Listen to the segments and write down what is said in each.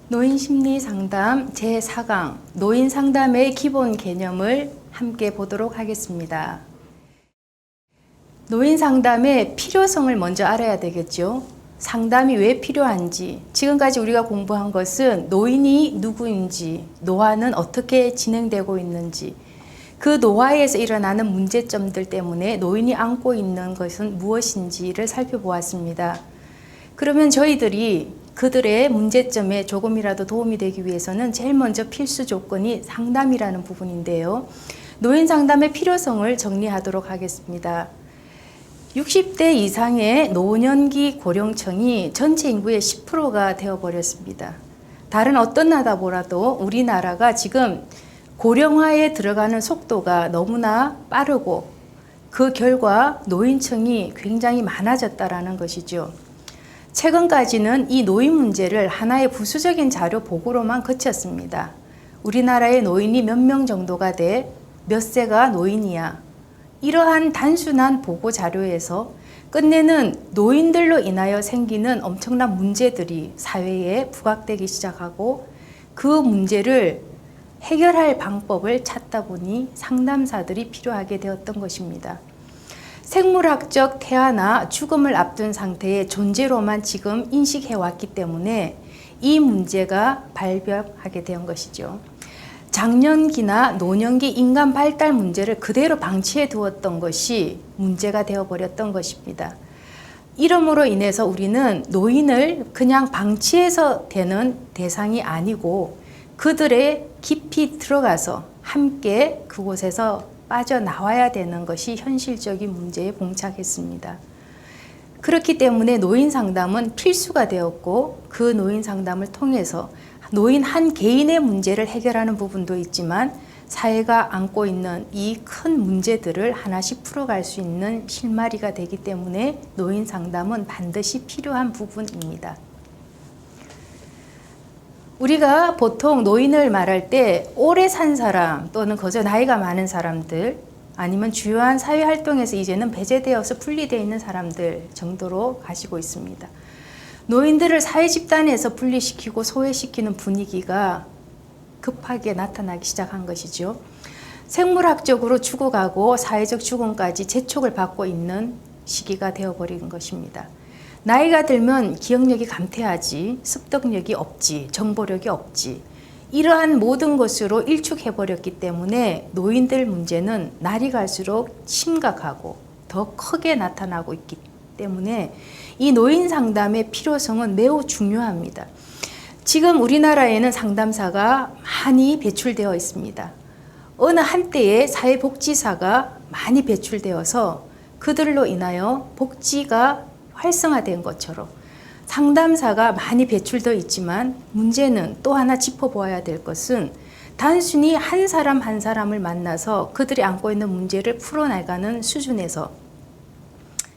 노인심리상담 제4강 노인상담의 기본 개념을 함께 보도록 하겠습니다. 노인상담의 필요성을 먼저 알아야 되겠죠. 상담이 왜 필요한지, 지금까지 우리가 공부한 것은 노인이 누구인지, 노화는 어떻게 진행되고 있는지, 그 노화에서 일어나는 문제점들 때문에 노인이 안고 있는 것은 무엇인지를 살펴보았습니다. 그러면 저희들이 그들의 문제점에 조금이라도 도움이 되기 위해서는 제일 먼저 필수 조건이 상담이라는 부분인데요. 노인 상담의 필요성을 정리하도록 하겠습니다. 60대 이상의 노년기 고령층이 전체 인구의 10%가 되어버렸습니다. 다른 어떤 나라 보라도 우리나라가 지금 고령화에 들어가는 속도가 너무나 빠르고 그 결과 노인층이 굉장히 많아졌다는 것이죠. 최근까지는 이 노인 문제를 하나의 부수적인 자료 보고로만 그쳤습니다. 우리나라의 노인이 몇 명 정도가 돼 몇 세가 노인이야. 이러한 단순한 보고 자료에서 끝내는 노인들로 인하여 생기는 엄청난 문제들이 사회에 부각되기 시작하고 그 문제를 해결할 방법을 찾다 보니 상담사들이 필요하게 되었던 것입니다. 생물학적 태아나 죽음을 앞둔 상태의 존재로만 지금 인식해왔기 때문에 이 문제가 발병하게 된 것이죠. 장년기나 노년기 인간 발달 문제를 그대로 방치해 두었던 것이 문제가 되어버렸던 것입니다. 이름으로 인해서 우리는 노인을 그냥 방치해서 되는 대상이 아니고 그들의 깊이 들어가서 함께 그곳에서 빠져나와야 되는 것이 현실적인 문제에 봉착했습니다. 그렇기 때문에 노인 상담은 필수가 되었고 그 노인 상담을 통해서 노인 한 개인의 문제를 해결하는 부분도 있지만 사회가 안고 있는 이 큰 문제들을 하나씩 풀어갈 수 있는 실마리가 되기 때문에 노인 상담은 반드시 필요한 부분입니다. 우리가 보통 노인을 말할 때 오래 산 사람 또는 거저 나이가 많은 사람들 아니면 주요한 사회활동에서 이제는 배제되어서 분리되어 있는 사람들 정도로 가지고 있습니다. 노인들을 사회집단에서 분리시키고 소외시키는 분위기가 급하게 나타나기 시작한 것이죠. 생물학적으로 죽어가고 사회적 죽음까지 재촉을 받고 있는 시기가 되어버린 것입니다. 나이가 들면 기억력이 감퇴하지, 습득력이 없지, 정보력이 없지 이러한 모든 것으로 일축해버렸기 때문에 노인들 문제는 날이 갈수록 심각하고 더 크게 나타나고 있기 때문에 이 노인 상담의 필요성은 매우 중요합니다. 지금 우리나라에는 상담사가 많이 배출되어 있습니다. 어느 한때에 사회복지사가 많이 배출되어서 그들로 인하여 복지가 활성화된 것처럼 상담사가 많이 배출되어 있지만 문제는 또 하나 짚어보아야 될 것은 단순히 한 사람 한 사람을 만나서 그들이 안고 있는 문제를 풀어나가는 수준에서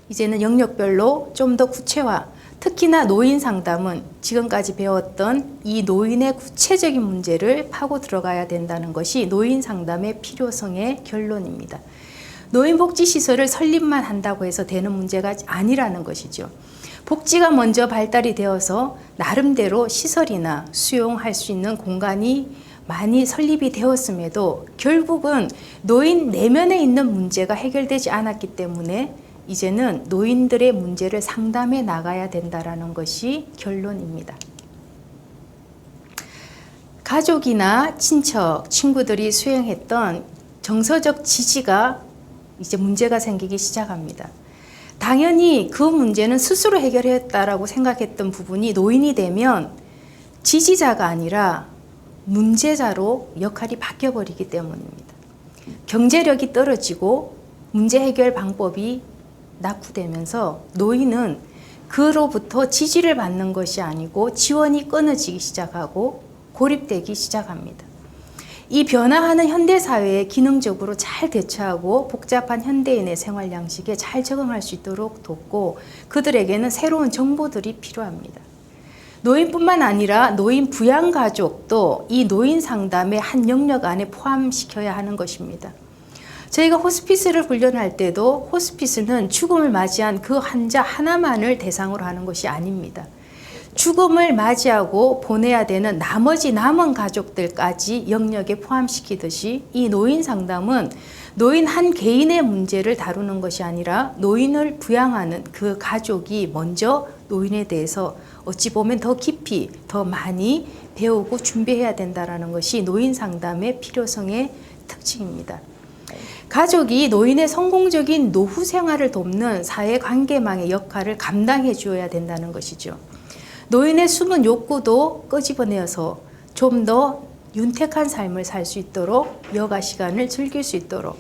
이제는 영역별로 좀 더 구체화, 특히나 노인 상담은 지금까지 배웠던 이 노인의 구체적인 문제를 파고 들어가야 된다는 것이 노인 상담의 필요성의 결론입니다. 노인복지시설을 설립만 한다고 해서 되는 문제가 아니라는 것이죠. 복지가 먼저 발달이 되어서 나름대로 시설이나 수용할 수 있는 공간이 많이 설립이 되었음에도 결국은 노인 내면에 있는 문제가 해결되지 않았기 때문에 이제는 노인들의 문제를 상담해 나가야 된다는 것이 결론입니다. 가족이나 친척, 친구들이 수행했던 정서적 지지가 이제 문제가 생기기 시작합니다. 당연히 그 문제는 스스로 해결했다라고 생각했던 부분이 노인이 되면 지지자가 아니라 문제자로 역할이 바뀌어버리기 때문입니다. 경제력이 떨어지고 문제 해결 방법이 낙후되면서 노인은 그로부터 지지를 받는 것이 아니고 지원이 끊어지기 시작하고 고립되기 시작합니다. 이 변화하는 현대사회에 기능적으로 잘 대처하고 복잡한 현대인의 생활 양식에 잘 적응할 수 있도록 돕고 그들에게는 새로운 정보들이 필요합니다. 노인뿐만 아니라 노인 부양가족도 이 노인 상담의 한 영역 안에 포함시켜야 하는 것입니다. 저희가 호스피스를 훈련할 때도 호스피스는 죽음을 맞이한 그 환자 하나만을 대상으로 하는 것이 아닙니다. 죽음을 맞이하고 보내야 되는 나머지 남은 가족들까지 영역에 포함시키듯이 이 노인 상담은 노인 한 개인의 문제를 다루는 것이 아니라 노인을 부양하는 그 가족이 먼저 노인에 대해서 어찌 보면 더 깊이 더 많이 배우고 준비해야 된다는 것이 노인 상담의 필요성의 특징입니다. 가족이 노인의 성공적인 노후 생활을 돕는 사회관계망의 역할을 감당해 주어야 된다는 것이죠. 노인의 숨은 욕구도 끄집어내어서 좀 더 윤택한 삶을 살 수 있도록 여가 시간을 즐길 수 있도록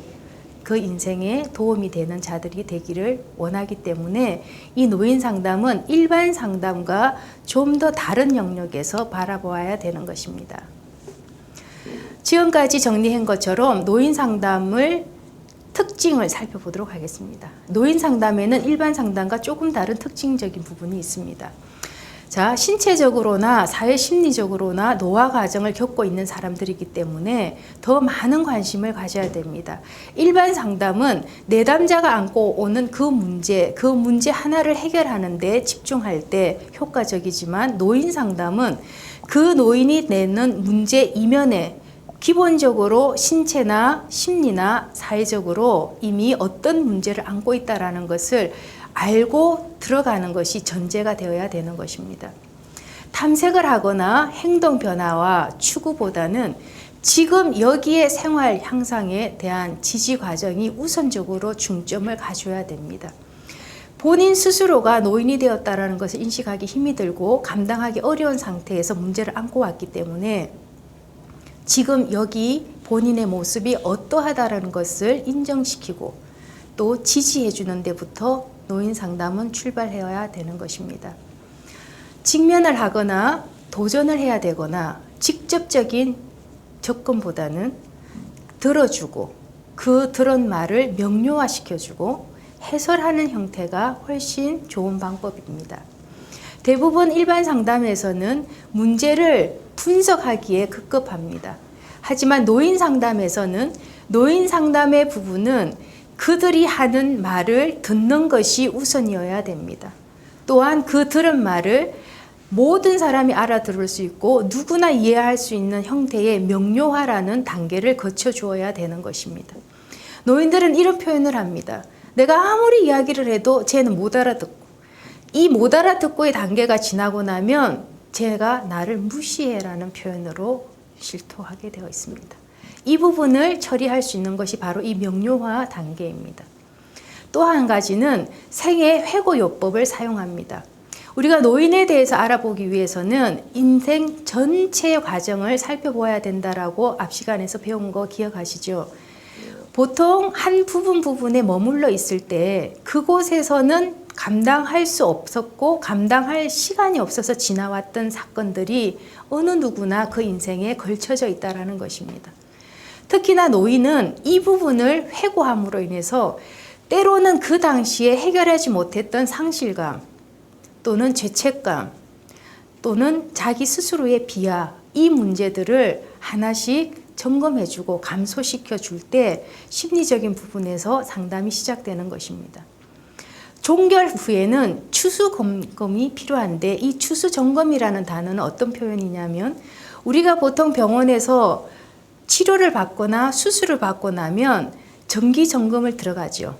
그 인생에 도움이 되는 자들이 되기를 원하기 때문에 이 노인 상담은 일반 상담과 좀 더 다른 영역에서 바라보아야 되는 것입니다. 지금까지 정리한 것처럼 노인 상담을 특징을 살펴보도록 하겠습니다. 노인 상담에는 일반 상담과 조금 다른 특징적인 부분이 있습니다. 자, 신체적으로나 사회심리적으로나 노화 과정을 겪고 있는 사람들이기 때문에 더 많은 관심을 가져야 됩니다. 일반 상담은 내담자가 안고 오는 그 문제 하나를 해결하는 데 집중할 때 효과적이지만 노인 상담은 그 노인이 내는 문제 이면에 기본적으로 신체나 심리나 사회적으로 이미 어떤 문제를 안고 있다는 것을 알고 들어가는 것이 전제가 되어야 되는 것입니다. 탐색을 하거나 행동 변화와 추구보다는 지금 여기에 생활 향상에 대한 지지 과정이 우선적으로 중점을 가져야 됩니다. 본인 스스로가 노인이 되었다는 것을 인식하기 힘이 들고 감당하기 어려운 상태에서 문제를 안고 왔기 때문에 지금 여기 본인의 모습이 어떠하다는 것을 인정시키고 또 지지해 주는 데부터 노인 상담은 출발해야 되는 것입니다. 직면을 하거나 도전을 해야 되거나 직접적인 접근보다는 들어주고 그 들은 말을 명료화시켜주고 해설하는 형태가 훨씬 좋은 방법입니다. 대부분 일반 상담에서는 문제를 분석하기에 급급합니다. 하지만 노인 상담에서는 노인 상담의 부분은 그들이 하는 말을 듣는 것이 우선이어야 됩니다. 또한 그 들은 말을 모든 사람이 알아들을 수 있고 누구나 이해할 수 있는 형태의 명료화라는 단계를 거쳐 주어야 되는 것입니다. 노인들은 이런 표현을 합니다. 내가 아무리 이야기를 해도 쟤는 못 알아듣고 이 못 알아듣고의 단계가 지나고 나면 쟤가 나를 무시해라는 표현으로 실토하게 되어 있습니다. 이 부분을 처리할 수 있는 것이 바로 이 명료화 단계입니다. 또 한 가지는 생애 회고요법을 사용합니다. 우리가 노인에 대해서 알아보기 위해서는 인생 전체의 과정을 살펴보아야 된다라고 앞 시간에서 배운 거 기억하시죠? 보통 한 부분에 머물러 있을 때 그곳에서는 감당할 수 없었고 감당할 시간이 없어서 지나왔던 사건들이 어느 누구나 그 인생에 걸쳐져 있다는 것입니다. 특히나 노인은 이 부분을 회고함으로 인해서 때로는 그 당시에 해결하지 못했던 상실감 또는 죄책감 또는 자기 스스로의 비하 이 문제들을 하나씩 점검해주고 감소시켜 줄 때 심리적인 부분에서 상담이 시작되는 것입니다. 종결 후에는 추수 점검이 필요한데 이 추수 점검이라는 단어는 어떤 표현이냐면 우리가 보통 병원에서 치료를 받거나 수술을 받고 나면 정기 점검을 들어가죠.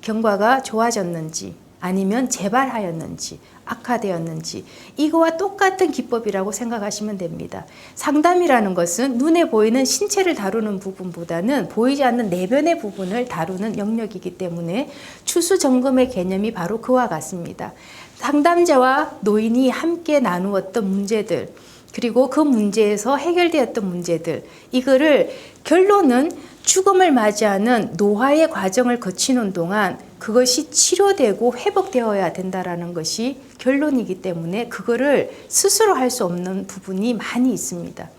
경과가 좋아졌는지 아니면 재발하였는지 악화되었는지 이거와 똑같은 기법이라고 생각하시면 됩니다. 상담이라는 것은 눈에 보이는 신체를 다루는 부분보다는 보이지 않는 내면의 부분을 다루는 영역이기 때문에 추수 점검의 개념이 바로 그와 같습니다. 상담자와 노인이 함께 나누었던 문제들 그리고 그 문제에서 해결되었던 문제들 이거를 결론은 죽음을 맞이하는 노화의 과정을 거치는 동안 그것이 치료되고 회복되어야 된다는 것이 결론이기 때문에 그거를 스스로 할 수 없는 부분이 많이 있습니다.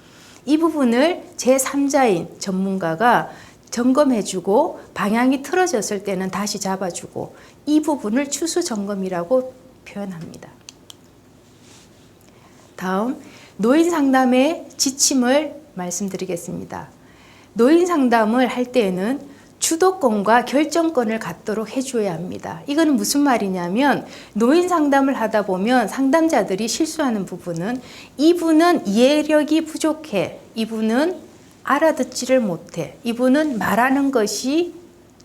이 부분을 제3자인 전문가가 점검해주고 방향이 틀어졌을 때는 다시 잡아주고 이 부분을 추수 점검이라고 표현합니다. 다음 노인 상담의 지침을 말씀드리겠습니다. 노인 상담을 할 때에는 주도권과 결정권을 갖도록 해줘야 합니다. 이건 무슨 말이냐면 노인 상담을 하다 보면 상담자들이 실수하는 부분은 이분은 이해력이 부족해, 이분은 알아듣지를 못해, 이분은 말하는 것이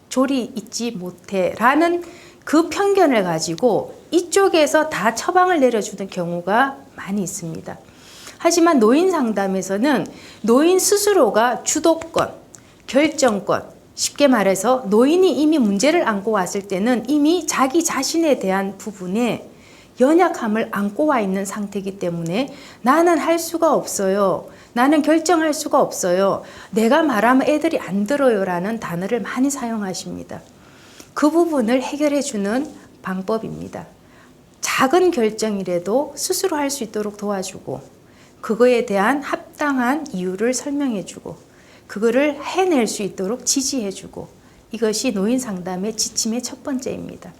조리 있지 못해 라는 그 편견을 가지고 이쪽에서 다 처방을 내려주는 경우가 많이 있습니다. 하지만 노인 상담에서는 노인 스스로가 주도권, 결정권, 쉽게 말해서 노인이 이미 문제를 안고 왔을 때는 이미 자기 자신에 대한 부분에 연약함을 안고 와 있는 상태이기 때문에 나는 할 수가 없어요. 나는 결정할 수가 없어요. 내가 말하면 애들이 안 들어요 라는 단어를 많이 사용하십니다. 그 부분을 해결해 주는 방법입니다. 작은 결정이라도 스스로 할 수 있도록 도와주고 그거에 대한 합당한 이유를 설명해 주고 그거를 해낼 수 있도록 지지해 주고 이것이 노인 상담의 지침의 첫 번째입니다.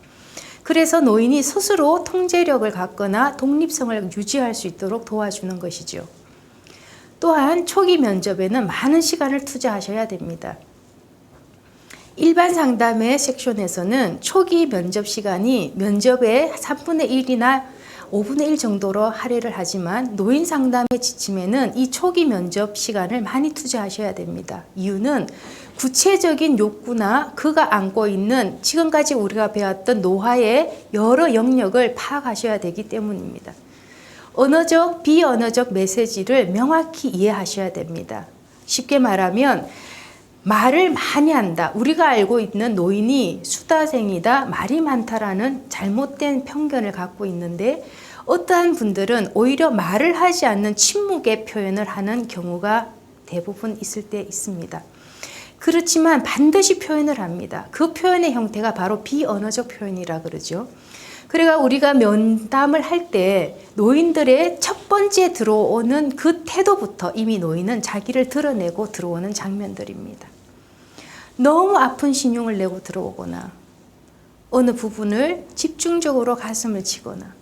그래서 노인이 스스로 통제력을 갖거나 독립성을 유지할 수 있도록 도와주는 것이죠. 또한 초기 면접에는 많은 시간을 투자하셔야 됩니다. 일반 상담의 섹션에서는 초기 면접 시간이 면접의 3분의 1이나 5분의 1 정도로 할애를 하지만 노인 상담의 지침에는 이 초기 면접 시간을 많이 투자하셔야 됩니다. 이유는 구체적인 욕구나 그가 안고 있는 지금까지 우리가 배웠던 노화의 여러 영역을 파악하셔야 되기 때문입니다. 언어적, 비언어적 메시지를 명확히 이해하셔야 됩니다. 쉽게 말하면 말을 많이 한다. 우리가 알고 있는 노인이 수다쟁이다, 말이 많다라는 잘못된 편견을 갖고 있는데 어떠한 분들은 오히려 말을 하지 않는 침묵의 표현을 하는 경우가 대부분 있을 때 있습니다. 그렇지만 반드시 표현을 합니다. 그 표현의 형태가 바로 비언어적 표현이라 그러죠. 그러니까 우리가 면담을 할 때 노인들의 첫 번째 들어오는 그 태도부터 이미 노인은 자기를 드러내고 들어오는 장면들입니다. 너무 아픈 신용을 내고 들어오거나 어느 부분을 집중적으로 가슴을 치거나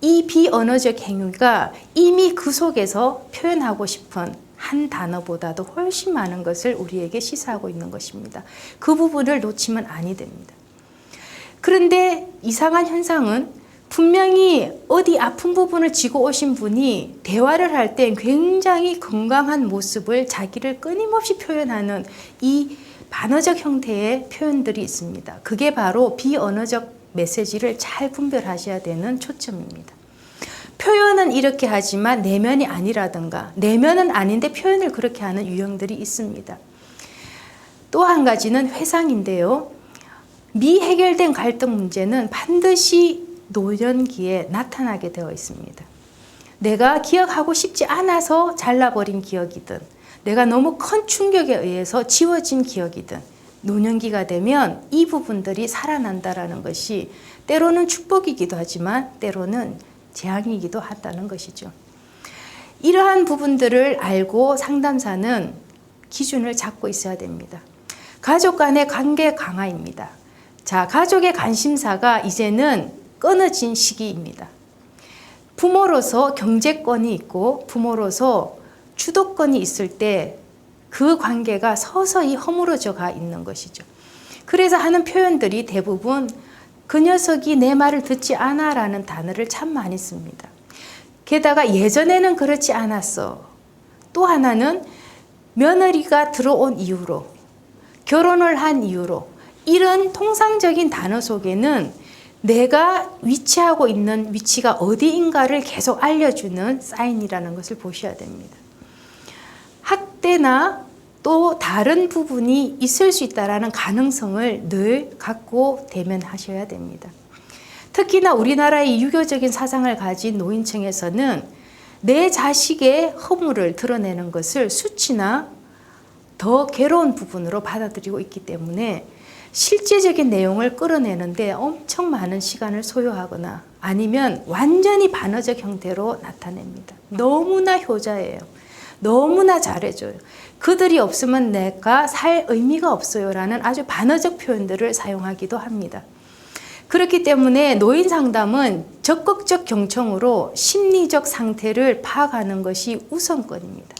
이 비언어적 행위가 이미 그 속에서 표현하고 싶은 한 단어보다도 훨씬 많은 것을 우리에게 시사하고 있는 것입니다. 그 부분을 놓치면 아니 됩니다. 그런데 이상한 현상은 분명히 어디 아픈 부분을 쥐고 오신 분이 대화를 할 때 굉장히 건강한 모습을 자기를 끊임없이 표현하는 이 반어적 형태의 표현들이 있습니다. 그게 바로 비언어적 메시지를 잘 분별하셔야 되는 초점입니다. 표현은 이렇게 하지만 내면이 아니라든가 내면은 아닌데 표현을 그렇게 하는 유형들이 있습니다. 또 한 가지는 회상인데요. 미해결된 갈등 문제는 반드시 노년기에 나타나게 되어 있습니다. 내가 기억하고 싶지 않아서 잘라버린 기억이든 내가 너무 큰 충격에 의해서 지워진 기억이든 노년기가 되면 이 부분들이 살아난다라는 것이 때로는 축복이기도 하지만 때로는 재앙이기도 하다는 것이죠. 이러한 부분들을 알고 상담사는 기준을 잡고 있어야 됩니다. 가족 간의 관계 강화입니다. 자, 가족의 관심사가 이제는 끊어진 시기입니다. 부모로서 경제권이 있고 부모로서 주도권이 있을 때 그 관계가 서서히 허물어져 가 있는 것이죠. 그래서 하는 표현들이 대부분 그 녀석이 내 말을 듣지 않아 라는 단어를 참 많이 씁니다. 게다가 예전에는 그렇지 않았어. 또 하나는 며느리가 들어온 이후로 결혼을 한 이후로 이런 통상적인 단어 속에는 내가 위치하고 있는 위치가 어디인가를 계속 알려주는 사인이라는 것을 보셔야 됩니다. 학대나 또 다른 부분이 있을 수 있다는 가능성을 늘 갖고 대면하셔야 됩니다. 특히나 우리나라의 유교적인 사상을 가진 노인층에서는 내 자식의 허물을 드러내는 것을 수치나 더 괴로운 부분으로 받아들이고 있기 때문에 실제적인 내용을 끌어내는데 엄청 많은 시간을 소요하거나 아니면 완전히 반어적 형태로 나타냅니다. 너무나 효자예요. 너무나 잘해줘요. 그들이 없으면 내가 살 의미가 없어요 라는 아주 반어적 표현들을 사용하기도 합니다. 그렇기 때문에 노인 상담은 적극적 경청으로 심리적 상태를 파악하는 것이 우선권입니다.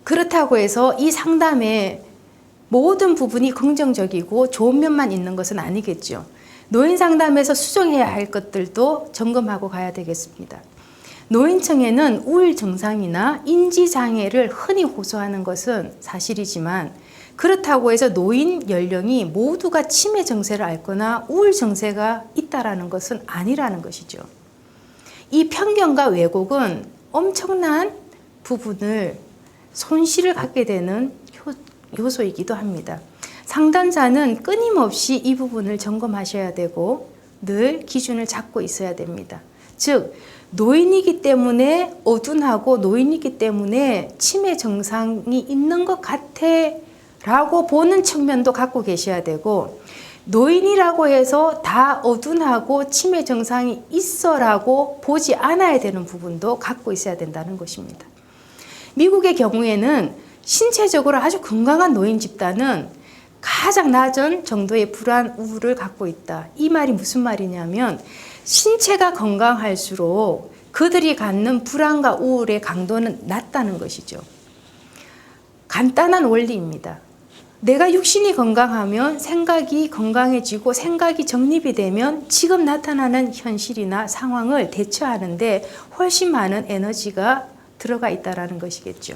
그렇다고 해서 이 상담의 모든 부분이 긍정적이고 좋은 면만 있는 것은 아니겠죠. 노인 상담에서 수정해야 할 것들도 점검하고 가야 되겠습니다. 노인층에는 우울 증상이나 인지 장애를 흔히 호소하는 것은 사실이지만 그렇다고 해서 노인 연령이 모두가 치매 증세를 앓거나 우울 증세가 있다라는 것은 아니라는 것이죠. 이 편견과 왜곡은 엄청난 부분을 손실을 갖게 되는 요소이기도 합니다. 상담자는 끊임없이 이 부분을 점검하셔야 되고 늘 기준을 잡고 있어야 됩니다. 즉 노인이기 때문에 어둔하고 노인이기 때문에 치매 증상이 있는 것 같아 라고 보는 측면도 갖고 계셔야 되고 노인이라고 해서 다 어둔하고 치매 증상이 있어 라고 보지 않아야 되는 부분도 갖고 있어야 된다는 것입니다. 미국의 경우에는 신체적으로 아주 건강한 노인 집단은 가장 낮은 정도의 불안, 우울을 갖고 있다. 이 말이 무슨 말이냐면 신체가 건강할수록 그들이 갖는 불안과 우울의 강도는 낮다는 것이죠. 간단한 원리입니다. 내가 육신이 건강하면 생각이 건강해지고 생각이 정립이 되면 지금 나타나는 현실이나 상황을 대처하는데 훨씬 많은 에너지가 들어가 있다는 것이겠죠.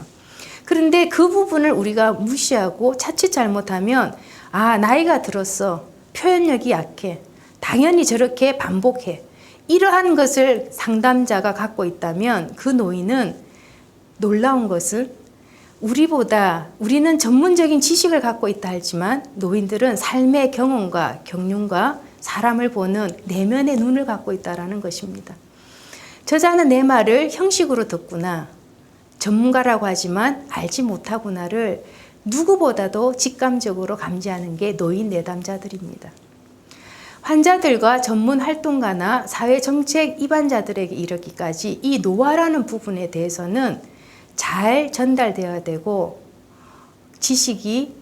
그런데 그 부분을 우리가 무시하고 자칫 잘못하면 나이가 들었어. 표현력이 약해. 당연히 저렇게 반복해. 이러한 것을 상담자가 갖고 있다면 그 노인은 놀라운 것은 우리는 전문적인 지식을 갖고 있다 하지만 노인들은 삶의 경험과 경륜과 사람을 보는 내면의 눈을 갖고 있다는 것입니다. 저자는 내 말을 형식으로 듣구나. 전문가라고 하지만 알지 못하구나를 누구보다도 직감적으로 감지하는 게 노인 내담자들입니다. 환자들과 전문 활동가나 사회정책 입안자들에게 이르기까지 이 노화라는 부분에 대해서는 잘 전달되어야 되고 지식이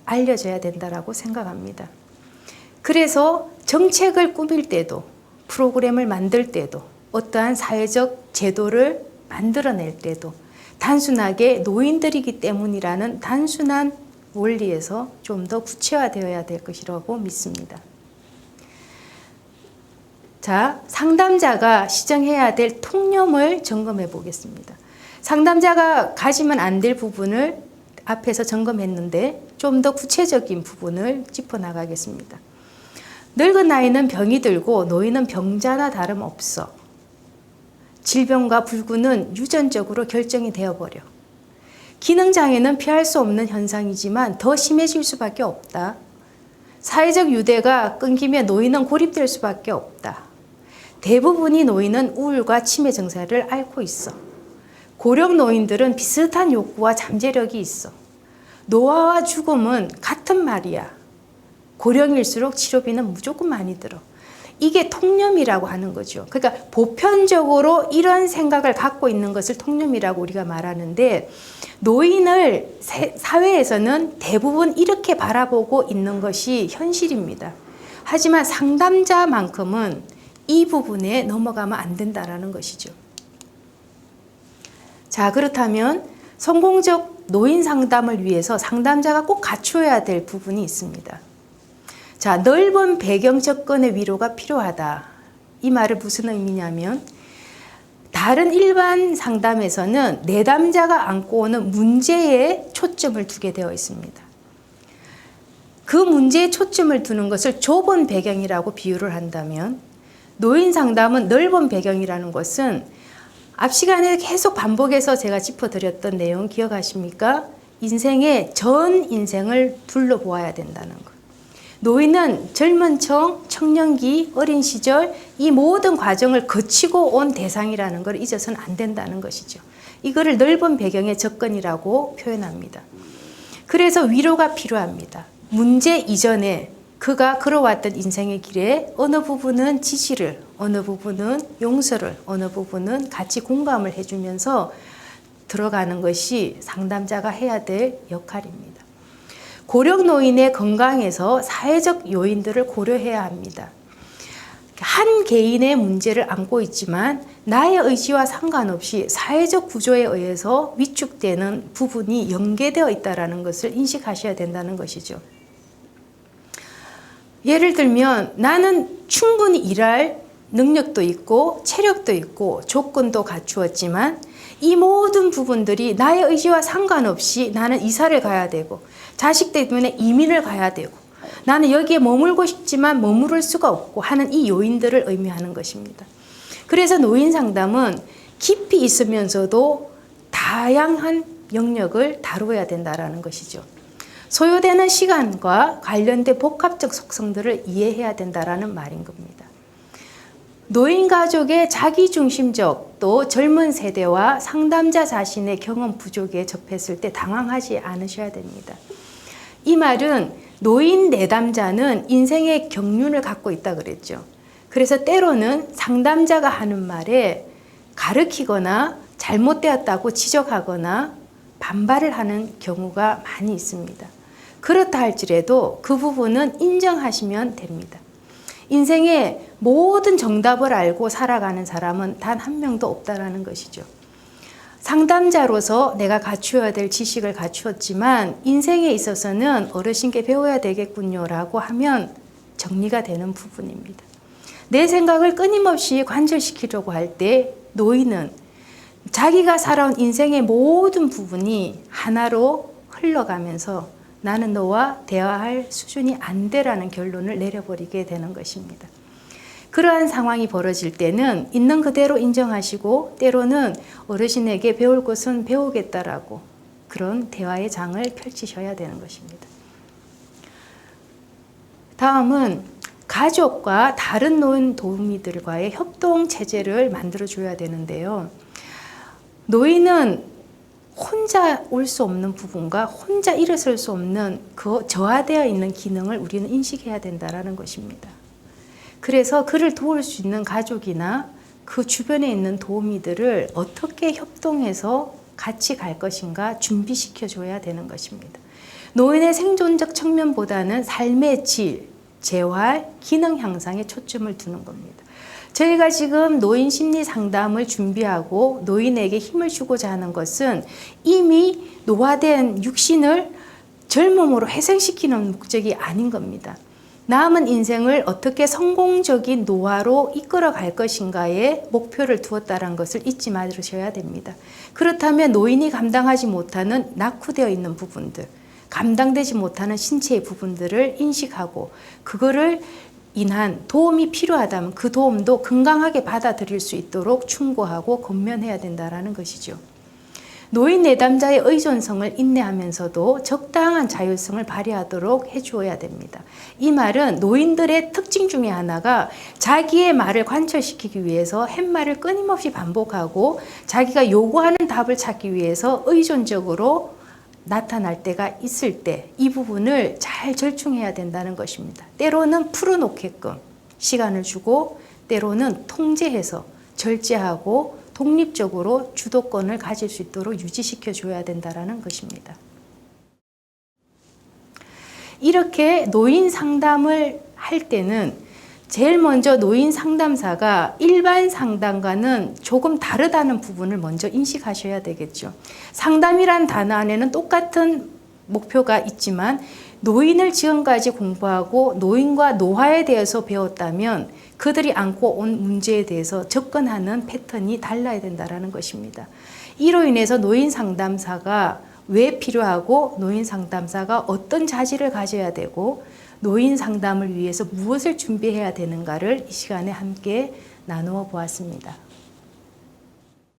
알려져야 된다고 생각합니다. 그래서 정책을 꾸밀 때도 프로그램을 만들 때도 어떠한 사회적 제도를 만들어낼 때도 단순하게 노인들이기 때문이라는 단순한 원리에서 좀 더 구체화되어야 될 것이라고 믿습니다. 자, 상담자가 시정해야 될 통념을 점검해 보겠습니다. 상담자가 가지면 안 될 부분을 앞에서 점검했는데 좀 더 구체적인 부분을 짚어나가겠습니다. 늙은 나이는 병이 들고 노인은 병자나 다름없어. 질병과 불구는 유전적으로 결정이 되어버려. 기능장애는 피할 수 없는 현상이지만 더 심해질 수밖에 없다. 사회적 유대가 끊기면 노인은 고립될 수밖에 없다. 대부분의 노인은 우울과 치매 증세를 앓고 있어. 고령 노인들은 비슷한 욕구와 잠재력이 있어. 노화와 죽음은 같은 말이야. 고령일수록 치료비는 무조건 많이 들어. 이게 통념이라고 하는 거죠. 그러니까 보편적으로 이런 생각을 갖고 있는 것을 통념이라고 우리가 말하는데 노인을 사회에서는 대부분 이렇게 바라보고 있는 것이 현실입니다. 하지만 상담자만큼은 이 부분에 넘어가면 안 된다는 것이죠. 자, 그렇다면 성공적 노인 상담을 위해서 상담자가 꼭 갖춰야 될 부분이 있습니다. 자, 넓은 배경 접근의 위로가 필요하다. 이 말은 무슨 의미냐면 다른 일반 상담에서는 내담자가 안고 오는 문제에 초점을 두게 되어 있습니다. 그 문제에 초점을 두는 것을 좁은 배경이라고 비유를 한다면 노인 상담은 넓은 배경이라는 것은 앞 시간에 계속 반복해서 제가 짚어드렸던 내용 기억하십니까? 인생의 전 인생을 둘러보아야 된다는 것. 노인은 젊은 청, 청년기, 어린 시절 이 모든 과정을 거치고 온 대상이라는 걸 잊어서는 안 된다는 것이죠. 이거를 넓은 배경의 접근이라고 표현합니다. 그래서 위로가 필요합니다. 문제 이전에 그가 걸어왔던 인생의 길에 어느 부분은 지지를, 어느 부분은 용서를, 어느 부분은 같이 공감을 해주면서 들어가는 것이 상담자가 해야 될 역할입니다. 고령 노인의 건강에서 사회적 요인들을 고려해야 합니다. 한 개인의 문제를 안고 있지만 나의 의지와 상관없이 사회적 구조에 의해서 위축되는 부분이 연계되어 있다는 것을 인식하셔야 된다는 것이죠. 예를 들면 나는 충분히 일할 능력도 있고 체력도 있고 조건도 갖추었지만 이 모든 부분들이 나의 의지와 상관없이 나는 이사를 가야 되고 자식 때문에 이민을 가야 되고 나는 여기에 머물고 싶지만 머무를 수가 없고 하는 이 요인들을 의미하는 것입니다. 그래서 노인 상담은 깊이 있으면서도 다양한 영역을 다루어야 된다는 것이죠. 소요되는 시간과 관련된 복합적 속성들을 이해해야 된다는 말인 겁니다. 노인 가족의 자기중심적 또 젊은 세대와 상담자 자신의 경험 부족에 접했을 때 당황하지 않으셔야 됩니다. 이 말은 노인 내담자는 인생의 경륜을 갖고 있다 그랬죠. 그래서 때로는 상담자가 하는 말에 가르치거나 잘못되었다고 지적하거나 반발을 하는 경우가 많이 있습니다. 그렇다 할지라도 그 부분은 인정하시면 됩니다. 인생의 모든 정답을 알고 살아가는 사람은 단 한 명도 없다라는 것이죠. 상담자로서 내가 갖추어야 될 지식을 갖추었지만 인생에 있어서는 어르신께 배워야 되겠군요라고 하면 정리가 되는 부분입니다. 내 생각을 끊임없이 관철시키려고 할 때 노인은 자기가 살아온 인생의 모든 부분이 하나로 흘러가면서 나는 너와 대화할 수준이 안 돼라는 결론을 내려버리게 되는 것입니다. 그러한 상황이 벌어질 때는 있는 그대로 인정하시고 때로는 어르신에게 배울 것은 배우겠다라고 그런 대화의 장을 펼치셔야 되는 것입니다. 다음은 가족과 다른 노인 도우미들과의 협동 체제를 만들어줘야 되는데요. 노인은 혼자 올 수 없는 부분과 혼자 일어설 수 없는 그 저하되어 있는 기능을 우리는 인식해야 된다는 것입니다. 그래서 그를 도울 수 있는 가족이나 그 주변에 있는 도우미들을 어떻게 협동해서 같이 갈 것인가 준비시켜 줘야 되는 것입니다. 노인의 생존적 측면보다는 삶의 질, 재활, 기능 향상에 초점을 두는 겁니다. 저희가 지금 노인 심리 상담을 준비하고 노인에게 힘을 주고자 하는 것은 이미 노화된 육신을 젊음으로 회생시키는 목적이 아닌 겁니다. 남은 인생을 어떻게 성공적인 노화로 이끌어 갈 것인가에 목표를 두었다는 것을 잊지 말으셔야 됩니다. 그렇다면 노인이 감당하지 못하는 낙후되어 있는 부분들, 감당되지 못하는 신체의 부분들을 인식하고 그거를 인한 도움이 필요하다면 그 도움도 건강하게 받아들일 수 있도록 충고하고 권면해야 된다는 것이죠. 노인 내담자의 의존성을 인내하면서도 적당한 자율성을 발휘하도록 해주어야 됩니다. 이 말은 노인들의 특징 중에 하나가 자기의 말을 관철시키기 위해서 팻말을 끊임없이 반복하고 자기가 요구하는 답을 찾기 위해서 의존적으로 나타날 때가 있을 때 이 부분을 잘 절충해야 된다는 것입니다. 때로는 풀어놓게끔 시간을 주고 때로는 통제해서 절제하고 독립적으로 주도권을 가질 수 있도록 유지시켜 줘야 된다는 것입니다. 이렇게 노인 상담을 할 때는 제일 먼저 노인 상담사가 일반 상담과는 조금 다르다는 부분을 먼저 인식하셔야 되겠죠. 상담이란 단어 안에는 똑같은 목표가 있지만 노인을 지금까지 공부하고 노인과 노화에 대해서 배웠다면 그들이 안고 온 문제에 대해서 접근하는 패턴이 달라야 된다는 것입니다. 이로 인해서 노인 상담사가 왜 필요하고 노인 상담사가 어떤 자질을 가져야 되고 노인 상담을 위해서 무엇을 준비해야 되는가를 이 시간에 함께 나누어 보았습니다.